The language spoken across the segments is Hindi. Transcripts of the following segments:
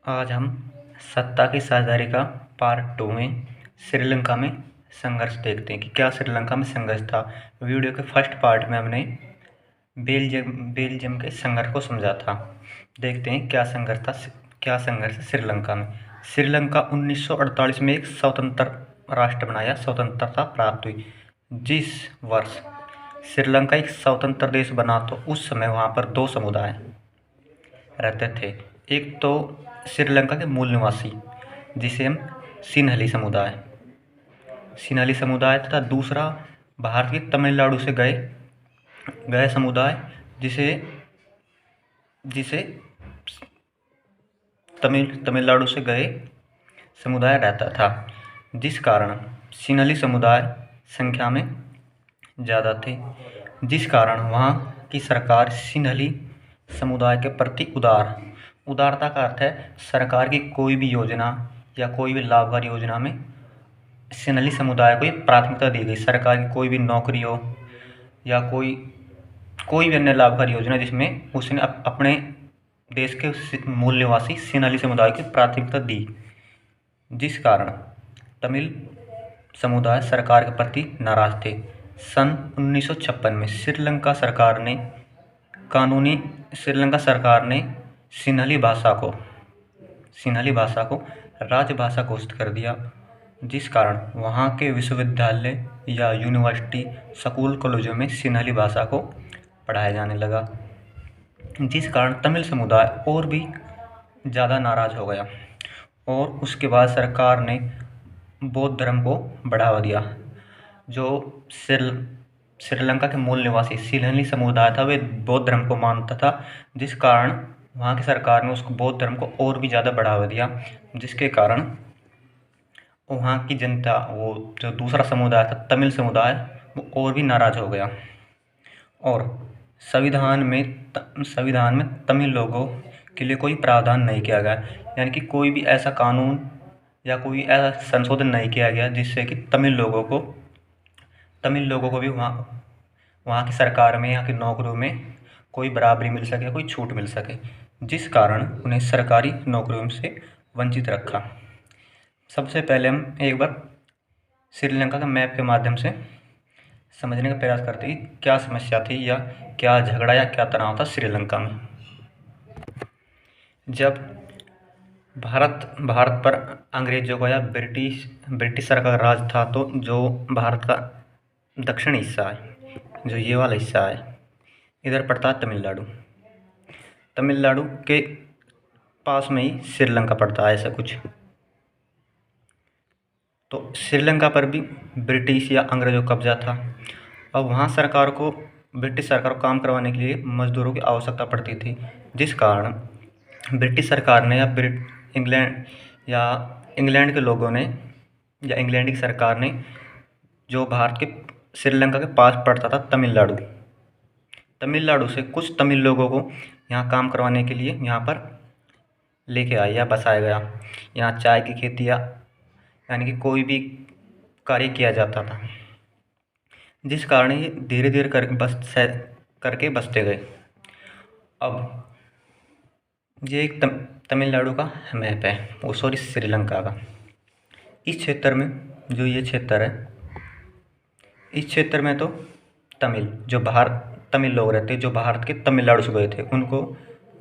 आज हम सत्ता की साझेदारी का पार्ट 2 में श्रीलंका में संघर्ष देखते हैं कि क्या श्रीलंका में संघर्ष था। वीडियो के फर्स्ट पार्ट में हमने बेल्जियम के संघर्ष को समझा था। देखते हैं क्या संघर्ष था, क्या संघर्ष है श्रीलंका में। श्रीलंका 1948 में एक स्वतंत्र राष्ट्र बनाया, स्वतंत्रता प्राप्त हुई। जिस वर्ष श्रीलंका एक स्वतंत्र देश बना तो उस समय वहाँ पर दो समुदाय रहते थे। एक तो श्रीलंका के मूल निवासी जिसे हम सिन्हली समुदाय तथा दूसरा भारत के तमिलनाडु से गए समुदाय जिसे तमिलनाडु से गए समुदाय रहता था, जिस कारण सिन्हली समुदाय संख्या में ज़्यादा थे, जिस कारण वहाँ की सरकार सिन्हली समुदाय के प्रति उदारता का अर्थ है सरकार की कोई भी योजना या कोई भी लाभकारी योजना में सिन्हली समुदाय को प्राथमिकता दी गई। सरकार की कोई भी नौकरी हो या कोई भी अन्य लाभकारी योजना जिसमें उसने अपने देश के मूल निवासी सिन्हली समुदाय की प्राथमिकता दी, जिस कारण तमिल समुदाय सरकार के प्रति नाराज थे। सन 1956 में श्रीलंका सरकार ने सिन्हली भाषा को राजभाषा घोषित कर दिया, जिस कारण वहाँ के विश्वविद्यालय या यूनिवर्सिटी, स्कूल, कॉलेजों में सिन्हली भाषा को पढ़ाया जाने लगा, जिस कारण तमिल समुदाय और भी ज़्यादा नाराज़ हो गया। और उसके बाद सरकार ने बौद्ध धर्म को बढ़ावा दिया। जो श्रीलंका के मूल निवासी सिन्हली समुदाय था वे बौद्ध धर्म को मानता था, जिस कारण वहाँ की सरकार ने उसको बौद्ध धर्म को और भी ज़्यादा बढ़ावा दिया, जिसके कारण वहाँ की जनता, वो जो दूसरा समुदाय था तमिल समुदाय, वो और भी नाराज़ हो गया। और संविधान में तमिल लोगों के लिए कोई प्रावधान नहीं किया गया, यानी कि कोई भी ऐसा कानून या कोई ऐसा संशोधन नहीं किया गया जिससे कि तमिल लोगों को भी वहाँ की सरकार में, यहाँ की नौकरियों में कोई बराबरी मिल सके, कोई छूट मिल सके, जिस कारण उन्हें सरकारी नौकरियों से वंचित रखा। सबसे पहले हम एक बार श्रीलंका का मैप के माध्यम से समझने का प्रयास करते हैं कि क्या समस्या थी या क्या झगड़ा या क्या तनाव था श्रीलंका में। जब भारत पर अंग्रेजों का या ब्रिटिश सरकार का राज था, तो जो भारत का दक्षिणी हिस्सा है, जो ये वाला हिस्सा है, इधर पड़ता है तमिलनाडु के पास में ही श्रीलंका पड़ता है, ऐसा कुछ। तो श्रीलंका पर भी ब्रिटिश या अंग्रेजों का कब्जा था। अब वहाँ ब्रिटिश सरकार को काम करवाने के लिए मजदूरों की आवश्यकता पड़ती थी, जिस कारण ब्रिटिश सरकार ने इंग्लैंड के लोगों ने या इंग्लैंड की सरकार ने जो भारत के श्रीलंका के पास पड़ता था तमिलनाडु से कुछ तमिल लोगों को यहाँ काम करवाने के लिए यहाँ पर लेके आया या बसाया गया। यहाँ चाय की खेती यानी कि कोई भी कार्य किया जाता था, जिस कारण ये धीरे धीरे करके बसते गए। अब ये एक तमिलनाडु का मैप है, श्रीलंका का। इस क्षेत्र में जो ये क्षेत्र है, इस क्षेत्र में तो तमिल लोग रहते हैं, जो भारत के तमिलनाडु से गए थे, उनको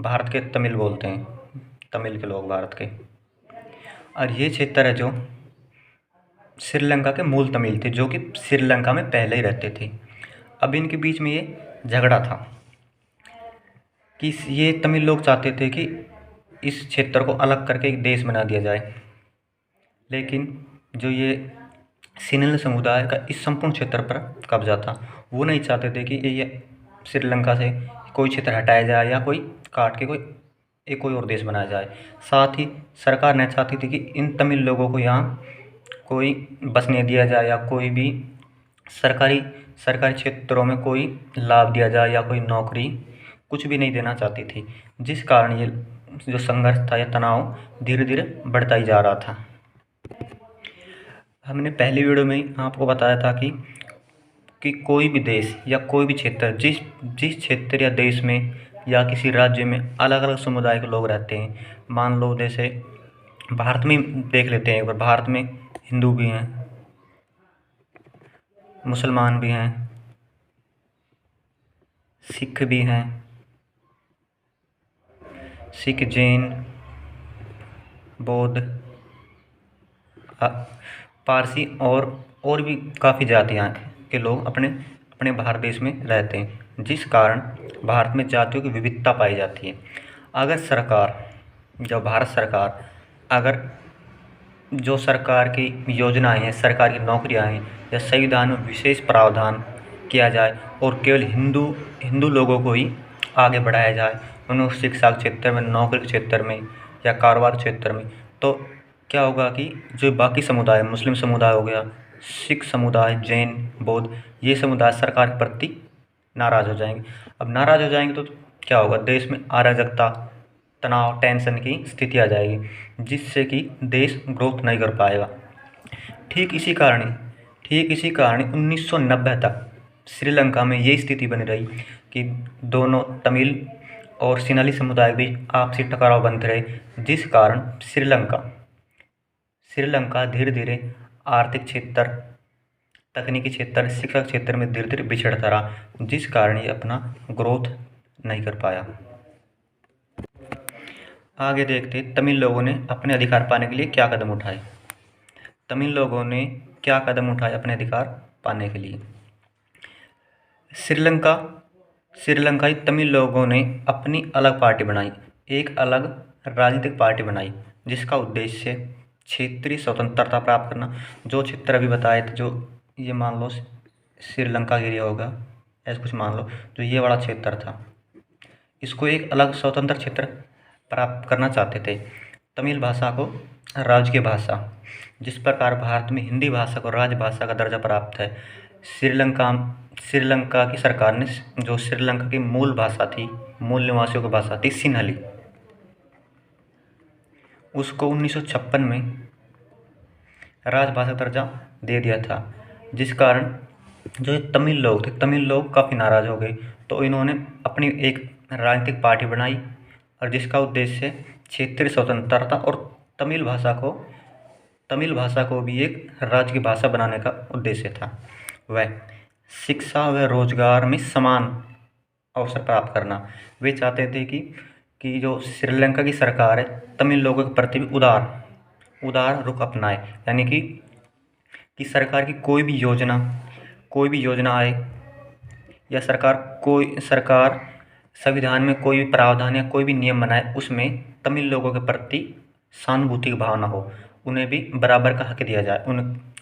भारत के तमिल बोलते हैं, तमिल के लोग भारत के। और ये क्षेत्र है जो श्रीलंका के मूल तमिल थे, जो कि श्रीलंका में पहले ही रहते थे। अब इनके बीच में ये झगड़ा था कि ये तमिल लोग चाहते थे कि इस क्षेत्र को अलग करके एक देश बना दिया जाए, लेकिन जो ये सिन्हली समुदाय का इस संपूर्ण क्षेत्र पर कब्जा था, वो नहीं चाहते थे कि ये श्रीलंका से कोई क्षेत्र हटाया जाए या कोई काट के कोई और देश बनाया जाए। साथ ही सरकार नहीं चाहती थी कि इन तमिल लोगों को यहाँ कोई बसने दिया जाए या कोई भी सरकारी क्षेत्रों में कोई लाभ दिया जाए या कोई नौकरी कुछ भी नहीं देना चाहती थी, जिस कारण ये जो संघर्ष था या तनाव धीरे धीरे बढ़ता ही जा रहा था। हमने पहली वीडियो में आपको बताया था कि कोई भी देश या कोई भी क्षेत्र जिस क्षेत्र या देश में या किसी राज्य में अलग अलग समुदाय के लोग रहते हैं। मान लो जैसे भारत में देख लेते हैं एक बार, भारत में हिंदू भी हैं, मुसलमान भी हैं, सिख भी हैं, सिख, जैन, बौद्ध, पारसी और भी काफ़ी जातियाँ के लोग अपने अपने भारत देश में रहते हैं, जिस कारण भारत में जातियों की विविधता पाई जाती है। अगर सरकार, जो भारत सरकार, अगर जो सरकार की योजनाएं हैं, सरकार की नौकरियां हैं, या संविधान में विशेष प्रावधान किया जाए और केवल हिंदू लोगों को ही आगे बढ़ाया जाए, उन्हें शिक्षा के क्षेत्र में, नौकरी के क्षेत्र में या कारोबार के क्षेत्र में, तो क्या होगा कि जो बाकी समुदाय, मुस्लिम समुदाय हो गया, सिख समुदाय, जैन, बौद्ध, ये समुदाय सरकार के प्रति नाराज़ हो जाएंगे। अब नाराज़ हो जाएंगे तो क्या होगा, देश में अराजकता, तनाव, टेंशन की स्थिति आ जाएगी, जिससे कि देश ग्रोथ नहीं कर पाएगा। ठीक इसी कारण 1990 तक श्रीलंका में ये स्थिति बनी रही कि दोनों तमिल और सिंहली समुदाय के बीच आपसी टकराव बनते रहे, जिस कारण श्रीलंका धीरे धीरे आर्थिक क्षेत्र, तकनीकी क्षेत्र, शिक्षा क्षेत्र में धीरे धीरे बिछड़ता रहा, जिस कारण ये अपना ग्रोथ नहीं कर पाया। आगे देखते तमिल लोगों ने अपने अधिकार पाने के लिए क्या कदम उठाए। तमिल लोगों ने क्या कदम उठाए अपने अधिकार पाने के लिए। श्रीलंकाई तमिल लोगों ने अपनी अलग पार्टी बनाई, एक अलग राजनीतिक पार्टी बनाई, जिसका उद्देश्य क्षेत्रीय स्वतंत्रता प्राप्त करना। जो क्षेत्र अभी बताए थे, जो ये मान लो श्रीलंका एरिया होगा, ऐसा कुछ मान लो, जो ये वाला क्षेत्र था, इसको एक अलग स्वतंत्र क्षेत्र प्राप्त करना चाहते थे। तमिल भाषा को राजकीय भाषा, जिस प्रकार भारत में हिंदी भाषा को राजभाषा का दर्जा प्राप्त है, श्रीलंका की सरकार ने, जो श्रीलंका की मूल भाषा थी, मूल निवासियों की भाषा थी सिन्हली, उसको 1956 में राजभाषा का दर्जा दे दिया था, जिस कारण जो तमिल लोग थे, तमिल लोग काफ़ी नाराज़ हो गए। तो इन्होंने अपनी एक राजनीतिक पार्टी बनाई, और जिसका उद्देश्य क्षेत्रीय स्वतंत्रता और तमिल भाषा को भी एक राज्य की भाषा बनाने का उद्देश्य था। वह शिक्षा व रोजगार में समान अवसर प्राप्त करना। वे चाहते थे कि जो श्रीलंका की सरकार है, तमिल लोगों के प्रति भी उदार रुख अपनाए, यानी कि सरकार की कोई भी योजना आए, या सरकार संविधान में कोई भी प्रावधान या कोई भी नियम बनाए, उसमें तमिल लोगों के प्रति सहानुभूति की भावना हो, उन्हें भी बराबर का हक दिया जाए,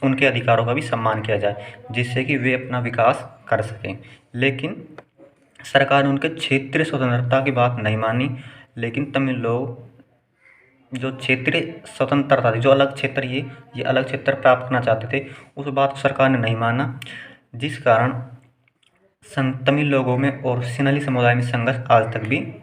उनके अधिकारों का भी सम्मान किया जाए, जिससे कि वे अपना विकास कर सकें। लेकिन सरकार ने उनके क्षेत्रीय स्वतंत्रता की बात नहीं मानी। लेकिन तमिल लोग जो क्षेत्रीय स्वतंत्रता थी, जो अलग क्षेत्र, ये अलग क्षेत्र प्राप्त करना चाहते थे, उस बात को सरकार ने नहीं माना, जिस कारण तमिल लोगों में और सिन्हली समुदाय में संघर्ष आज तक भी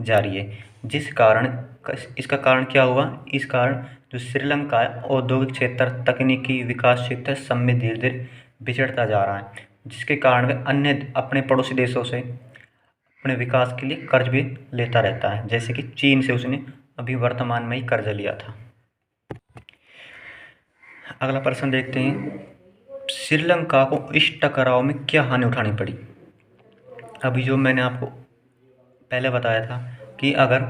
जारी है। इसका कारण क्या हुआ, इस कारण जो श्रीलंका है, औद्योगिक क्षेत्र, तकनीकी विकास क्षेत्र सब में धीरे धीरे बिछड़ता जा रहा है, जिसके कारण वे अन्य अपने पड़ोसी देशों से अपने विकास के लिए कर्ज भी लेता रहता है। जैसे कि चीन से उसने अभी वर्तमान में ही कर्ज लिया था। अगला प्रश्न देखते हैं, श्रीलंका को इस टकराव में क्या हानि उठानी पड़ी। अभी जो मैंने आपको पहले बताया था कि अगर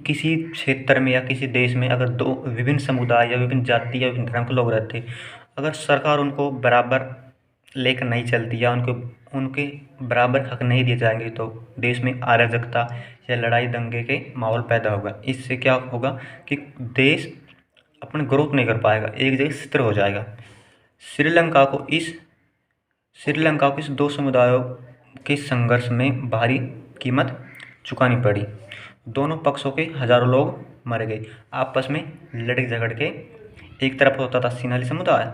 किसी क्षेत्र में या किसी देश में अगर दो विभिन्न समुदाय या विभिन्न जाति या विभिन्न धर्म के लोग रहते, अगर सरकार उनको बराबर लेकर नहीं चलती या उनके बराबर हक नहीं दिए जाएंगे, तो देश में अराजकता या लड़ाई दंगे के माहौल पैदा होगा। इससे क्या होगा कि देश अपना ग्रोथ नहीं कर पाएगा, एक जगह स्थिर हो जाएगा। श्रीलंका को इस दो समुदायों के संघर्ष में भारी कीमत चुकानी पड़ी। दोनों पक्षों के हजारों लोग मारे गए, आपस में लड़े झगड़ के। एक तरफ होता था सिन्हली समुदाय,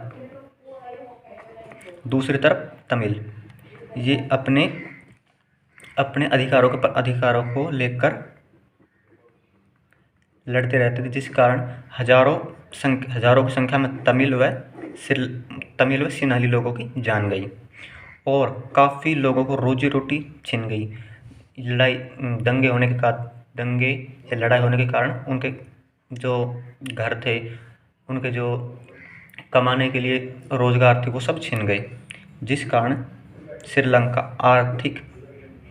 दूसरी तरफ तमिल। ये अपने अधिकारों को लेकर लड़ते रहते थे, जिस कारण हजारों की संख्या में तमिल व सिन्हली लोगों की जान गई और काफ़ी लोगों को रोजी रोटी छिन गई। लड़ाई दंगे या लड़ाई होने के कारण उनके जो घर थे, उनके जो कमाने के लिए रोज़गार थे, वो सब छिन गए, जिस कारण श्रीलंका आर्थिक,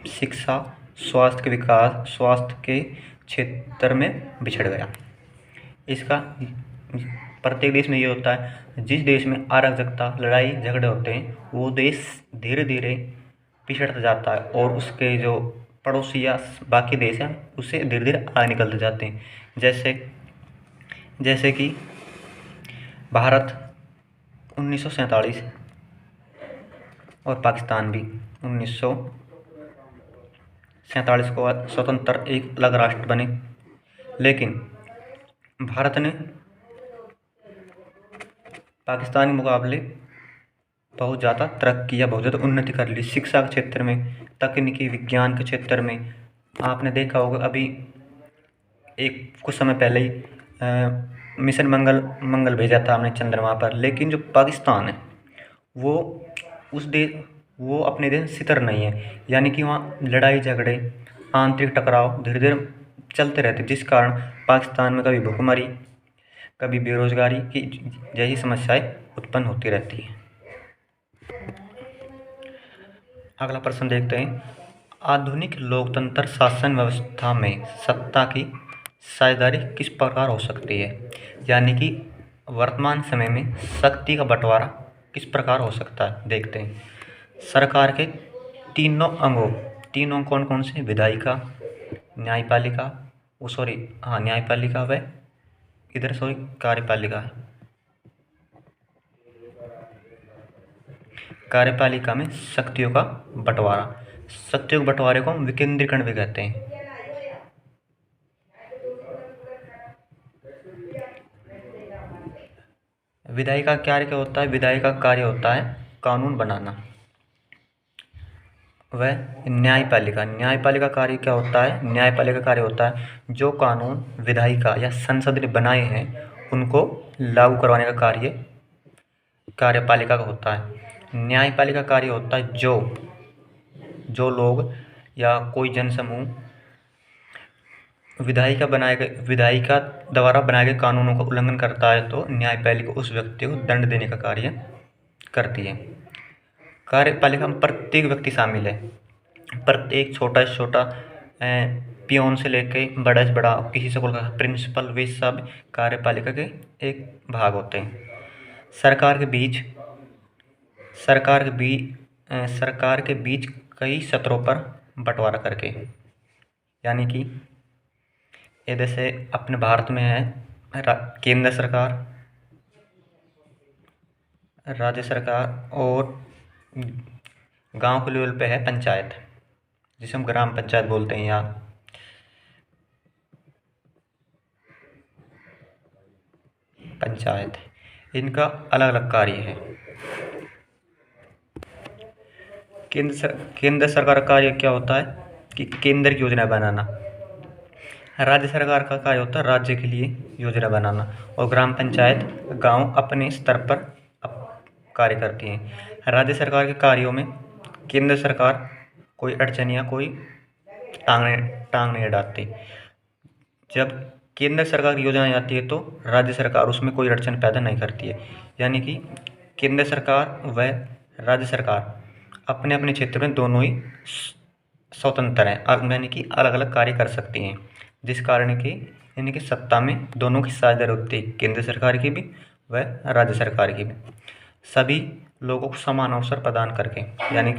शिक्षा, स्वास्थ्य के क्षेत्र में बिछड़ गया। इसका प्रत्येक देश में ये होता है, जिस देश में अराजकता, लड़ाई झगड़े होते हैं, वो देश धीरे धीरे पिछड़ता जाता है और उसके जो पड़ोसी या बाकी देश हैं उससे धीरे धीरे आगे निकलते जाते हैं। जैसे कि भारत 1947 और पाकिस्तान भी 1947 को बाद स्वतंत्र एक अलग राष्ट्र बने, लेकिन भारत ने पाकिस्तान के मुकाबले बहुत ज़्यादा तरक्की या बहुत ज़्यादा उन्नति कर ली। शिक्षा के क्षेत्र में, तकनीकी विज्ञान के क्षेत्र में आपने देखा होगा, अभी कुछ समय पहले ही मिशन मंगल भेजा था हमने चंद्रमा पर, लेकिन जो पाकिस्तान है वो अपने देश सितर नहीं है, यानी कि वहाँ लड़ाई झगड़े, आंतरिक टकराव धीरे धीरे चलते रहते, जिस कारण पाकिस्तान में कभी भुखमरी, कभी बेरोजगारी की जैसी समस्याएं उत्पन्न होती रहती हैं। अगला प्रश्न देखते हैं, आधुनिक लोकतंत्र शासन व्यवस्था में सत्ता की साझेदारी किस प्रकार हो सकती है? यानी कि वर्तमान समय में शक्ति का बंटवारा किस प्रकार हो सकता है, देखते हैं। सरकार के तीनों अंग कौन कौन से? विधायिका, न्यायपालिका व कार्यपालिका है। कार्यपालिका में शक्तियों का बंटवारे को हम विकेंद्रीकरण भी कहते हैं। विधायिका कार्य क्या होता है? विधायिका कार्य होता है कानून बनाना। वह न्यायपालिका कार्य क्या होता है? न्यायपालिका कार्य होता है जो कानून विधायिका या संसद ने बनाए हैं उनको लागू करवाने का कार्य कार्यपालिका का होता है। न्यायपालिका कार्य होता है जो लोग या कोई जनसमूह विधायिका द्वारा बनाए गए कानूनों का उल्लंघन करता है तो न्यायपालिका उस व्यक्ति को दंड देने का कार्य करती है। कार्यपालिका में प्रत्येक व्यक्ति शामिल है, प्रत्येक छोटा से छोटा पियोन से लेके बड़ा से बड़ा, किसी स्कूल का प्रिंसिपल, वे सब कार्यपालिका के एक भाग होते हैं। सरकार के बीच कई स्तरों पर बंटवारा करके, यानी कि ये जैसे अपने भारत में है केंद्र सरकार, राज्य सरकार और गांव के लेवल पे है पंचायत, जिसे हम ग्राम पंचायत बोलते हैं। यहाँ पंचायत, इनका अलग अलग कार्य है। केंद्र सरकार का कार्य क्या होता है कि केंद्र की योजना बनाना। राज्य सरकार का कार्य होता है राज्य के लिए योजना बनाना, और ग्राम पंचायत गांव अपने स्तर पर कार्य करती हैं। राज्य सरकार के कार्यों में केंद्र सरकार कोई अड़चन या कोई टांग नहीं अड़ाती। जब केंद्र सरकार की योजना आती है तो राज्य सरकार उसमें कोई अड़चन पैदा नहीं करती है, यानी कि केंद्र सरकार व राज्य सरकार अपने अपने क्षेत्र में दोनों ही स्वतंत्र हैं, यानी कि अलग अलग कार्य कर सकती हैं, जिस कारण कि यानी कि सत्ता में दोनों की साझेदारी होती है, केंद्र सरकार की भी व राज्य सरकार की भी, सभी लोगों को समान अवसर प्रदान करके, यानी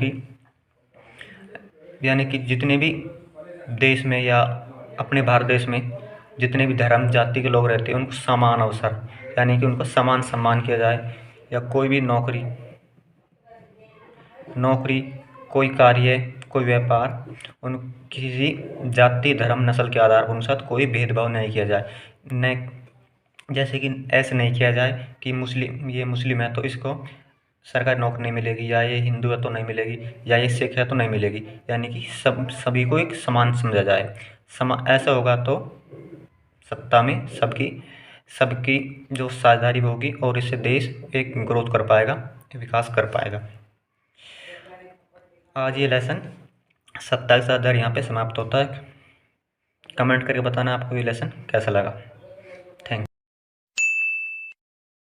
कि जितने भी देश में या अपने भारत देश में जितने भी धर्म जाति के लोग रहते हैं उनको समान अवसर, यानी कि उनको समान सम्मान किया जाए, या कोई भी नौकरी, कोई कार्य, कोई व्यापार, उन किसी जाति, धर्म, नस्ल के आधार पर उनके साथ कोई भेदभाव नहीं किया जाए। न जैसे कि ऐसे नहीं किया जाए कि ये मुस्लिम है तो इसको सरकारी नौकरी नहीं मिलेगी, या ये हिंदू है तो नहीं मिलेगी, या ये सिख है तो नहीं मिलेगी, यानी कि सभी को एक समान समझा जाए। ऐसा होगा तो सत्ता में सबकी जो साझेदारी होगी और इससे देश एक ग्रोथ कर पाएगा, विकास कर पाएगा। आज ये लेसन 27 अध्याय यहाँ पे समाप्त होता है। कमेंट करके बताना आपको ये लेसन कैसा लगा।